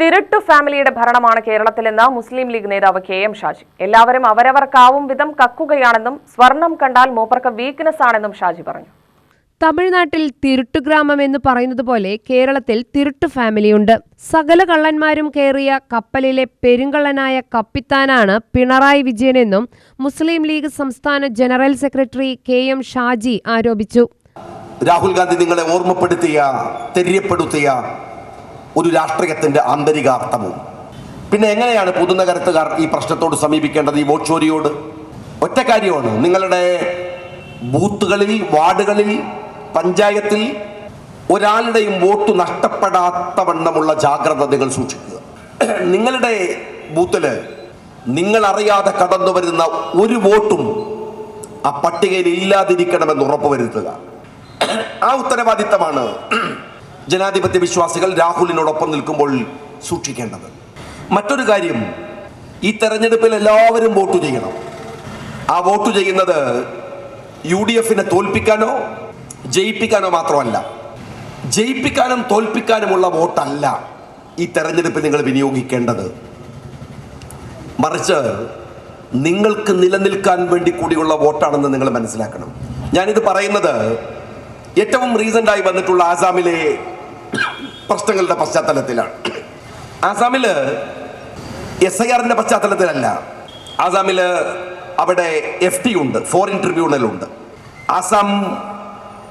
തിരുട്ടു ഫാമിലിയുടെ ഭരണമാണ് കേരളത്തിലെന്ന് മുസ്ലിം ലീഗ് നേതാവ് KM ഷാജി. എല്ലാവരും അവരവർക്കാവും വിധം കക്കുകയാണെന്നും സ്വർണം കണ്ടാൽ മൂപ്പർക്ക് വീക്ക്നെസ് ആണെന്നും ഷാജി പറഞ്ഞു. തമിഴ്നാട്ടിൽ തിരുട്ടുഗ്രാമം എന്ന് പറയുന്നത് പോലെ കേരളത്തിൽ തിരുട്ടു ഫാമിലിയുണ്ട്. സകല കള്ളന്മാരും കയറിയ കപ്പലിലെ പെരുങ്കള്ളനായ കപ്പിത്താനാണ് പിണറായി വിജയനെന്നും മുസ്ലിം ലീഗ് സംസ്ഥാന ജനറൽ സെക്രട്ടറി KM ഷാജി ആരോപിച്ചു. രാഹുൽ ഗാന്ധി നിങ്ങളെ ഓർമ്മപ്പെടുത്തിയ, തെര്യപ്പെടുത്തിയ ഒരു രാഷ്ട്രീയത്തിന്റെ ആന്തരികാർത്ഥവും. പിന്നെ എങ്ങനെയാണ് പൊതുനഗരത്തുകാർ ഈ പ്രശ്നത്തോട് സമീപിക്കേണ്ടത്? ഈ വോട്ട് ചോരിയോട് ഒറ്റ കാര്യമാണ്, നിങ്ങളുടെ ബൂത്തുകളിൽ, വാർഡുകളിൽ, പഞ്ചായത്തിൽ ഒരാളുടെയും വോട്ട് നഷ്ടപ്പെടാത്ത വണ്ണമുള്ള ജാഗ്രത നിങ്ങൾ സൂക്ഷിക്കുക. നിങ്ങളുടെ ബൂത്തില് നിങ്ങൾ അറിയാതെ കടന്നു വരുന്ന ഒരു വോട്ടും ആ പട്ടികയിൽ ഇല്ലാതിരിക്കണമെന്ന് ഉറപ്പുവരുത്തുക. ആ ഉത്തരവാദിത്തമാണ് ജനാധിപത്യ വിശ്വാസികൾ രാഹുലിനോടൊപ്പം നിൽക്കുമ്പോൾ സൂക്ഷിക്കേണ്ടത്. മറ്റൊരു കാര്യം, ഈ തെരഞ്ഞെടുപ്പിൽ എല്ലാവരും വോട്ട് ചെയ്യണം. ആ വോട്ട് ചെയ്യുന്നത് UDFനെ തോൽപ്പിക്കാനോ ജയിപ്പിക്കാനോ മാത്രമല്ല, ജയിപ്പിക്കാനും തോൽപ്പിക്കാനുമുള്ള വോട്ടല്ല ഈ തെരഞ്ഞെടുപ്പിൽ നിങ്ങൾ വിനിയോഗിക്കേണ്ടത്. മറിച്ച് നിങ്ങൾക്ക് നിലനിൽക്കാൻ വേണ്ടി കൂടിയുള്ള വോട്ടാണെന്ന് നിങ്ങൾ മനസ്സിലാക്കണം. ഞാനിത് പറയുന്നത് ഏറ്റവും റീസെൻ്റായി വന്നിട്ടുള്ള ആസാമിലെ പ്രശ്നങ്ങളുടെ പശ്ചാത്തലത്തിലാണ്. ആസാമില് SIRന്റെ പശ്ചാത്തലത്തിലല്ല. ആസാമില് അവിടെ FT ഉണ്ട്, ഫോറിൻ ട്രിബ്യൂണൽ ഉണ്ട്. ആസാം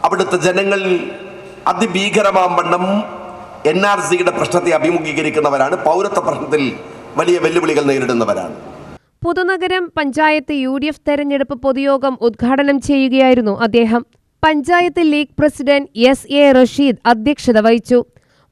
അവിടുത്തെ ജനങ്ങൾ അതിഭീകരമാം വണ്ണം NRCയുടെ പ്രശ്നത്തെ അഭിമുഖീകരിക്കുന്നവരാണ്. പൗരത്വ പ്രശ്നത്തിൽ വലിയ വെല്ലുവിളികൾ നേരിടുന്നവരാണ്. പുതുനഗരം പഞ്ചായത്ത് UDF തെരഞ്ഞെടുപ്പ് പൊതുയോഗം ഉദ്ഘാടനം ചെയ്യുകയായിരുന്നു അദ്ദേഹം. Panchayat league president SA Rasheed അധ്യക്ഷത വഹിച്ചു.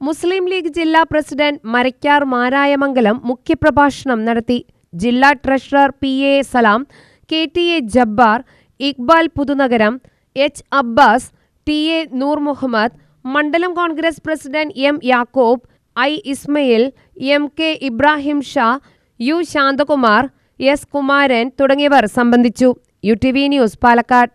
മുസ്ലിം ലീഗ് ജില്ലാ പ്രസിഡന്റ് മരക്കാർ മാരായമംഗലം മുഖ്യപ്രഭാഷണം നടത്തി. ജില്ലാ treasurer PA Salam, KTA Jabbar, Iqbal Puthunagaram, H Abbas, TA Noor Muhammad, മണ്ഡലം Congress president M Yakub, I Ismail, MK Ibrahim Shah, U Santhakumar, S Kumaran തുടങ്ങിയവർ സംബന്ധിച്ചു. UTV news, Palakkad.